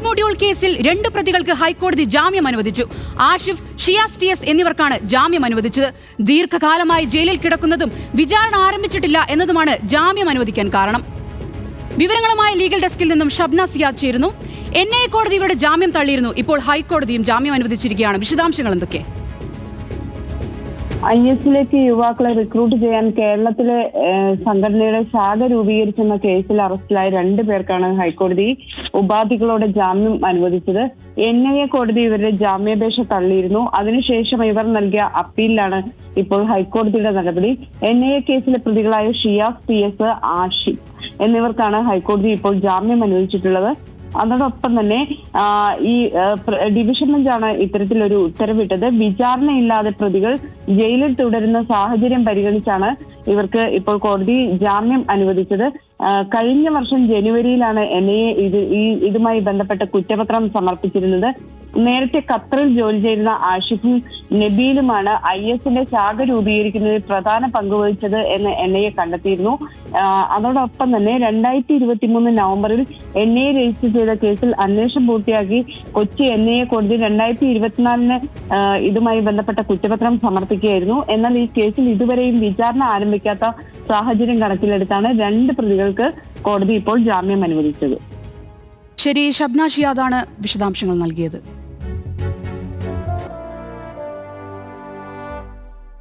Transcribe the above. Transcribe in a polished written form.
Automobile കേസിൽ 2 പ്രതികൾക്ക് ഹൈക്കോടതി ജാമ്യം അനുവദിച്ചു. ആഷിഫ്, ഷിയാസ് ടി എസ് എന്നിവർക്കാണ് ജാമ്യം അനുവദിച്ചത്. ദീർഘകാലമായി ജയിലിൽ കിടക്കുന്നതും വിചാരണ ആരംഭിച്ചിട്ടില്ല എന്നതുമാണ് ജാമ്യം അനുവദിക്കാൻ കാരണം. വിവരങ്ങളുമായി ലീഗൽ ഡെസ്കിൽ നിന്നും ഷബ്ന സിയാദ് ചേരുന്നു. NIA കോടതി ഇവരുടെ ജാമ്യം തള്ളിയിരുന്നു. ഇപ്പോൾ ഹൈക്കോടതിയും ജാമ്യം അനുവദിച്ചിരിക്കുകയാണ്. വിശദാംശങ്ങൾ എന്തൊക്കെ? IS-ലേക്ക് യുവാക്കളെ റിക്രൂട്ട് ചെയ്യാൻ കേരളത്തിലെ സംഘടനയുടെ ശാഖ രൂപീകരിച്ചെന്ന കേസിൽ അറസ്റ്റിലായ 2 പേർക്കാണ് ഹൈക്കോടതി ഉപാധികളോടെ ജാമ്യം അനുവദിച്ചത്. NIA കോടതി ഇവരുടെ ജാമ്യാപേക്ഷ തള്ളിയിരുന്നു. അതിനുശേഷം ഇവർ നൽകിയ അപ്പീലിലാണ് ഇപ്പോൾ ഹൈക്കോടതിയുടെ നടപടി. NIA കേസിലെ പ്രതികളായ ഷിയാസ് TS, ആഷിഫ് എന്നിവർക്കാണ് ഹൈക്കോടതി ഇപ്പോൾ ജാമ്യം അനുവദിച്ചിട്ടുള്ളത്. അതോടൊപ്പം തന്നെ ഈ ഡിവിഷൻ ബെഞ്ചാണ് ഇത്തരത്തിലൊരു ഉത്തരവിട്ടത്. വിചാരണയില്ലാതെ പ്രതികൾ ജയിലിൽ തുടരുന്ന സാഹചര്യം പരിഗണിച്ചാണ് ഇവർക്ക് ഇപ്പോൾ കോടതി ജാമ്യം അനുവദിച്ചത്. കഴിഞ്ഞ വർഷം ജനുവരിയിലാണ് NIA ഇതുമായി ബന്ധപ്പെട്ട കുറ്റപത്രം സമർപ്പിച്ചിരുന്നത്. നേരത്തെ ഖത്തറിൽ ജോലി ചെയ്യുന്ന ആഷിഫും നബീലുമാണ് IS-ന്റെ ശാഖ രൂപീകരിക്കുന്നതിൽ പ്രധാന പങ്കുവഹിച്ചത് എന്ന് NIA കണ്ടെത്തിയിരുന്നു. അതോടൊപ്പം തന്നെ 2023 നവംബറിൽ NIA രജിസ്റ്റർ ചെയ്ത കേസിൽ അന്വേഷണം പൂർത്തിയാക്കി കൊച്ചി NIA കോടതി 2024 ഇതുമായി ബന്ധപ്പെട്ട കുറ്റപത്രം സമർപ്പിക്കുകയായിരുന്നു. എന്നാൽ ഈ കേസിൽ ഇതുവരെയും വിചാരണ ആരംഭിക്കാത്ത സാഹചര്യം കണക്കിലെടുത്താണ് 2 പ്രതികൾക്ക് കോടതി ഇപ്പോൾ ജാമ്യം അനുവദിച്ചത്. ശരി, ഷബ്ന ഷിയാദാണ് വിശദാംശങ്ങൾ നൽകിയത്.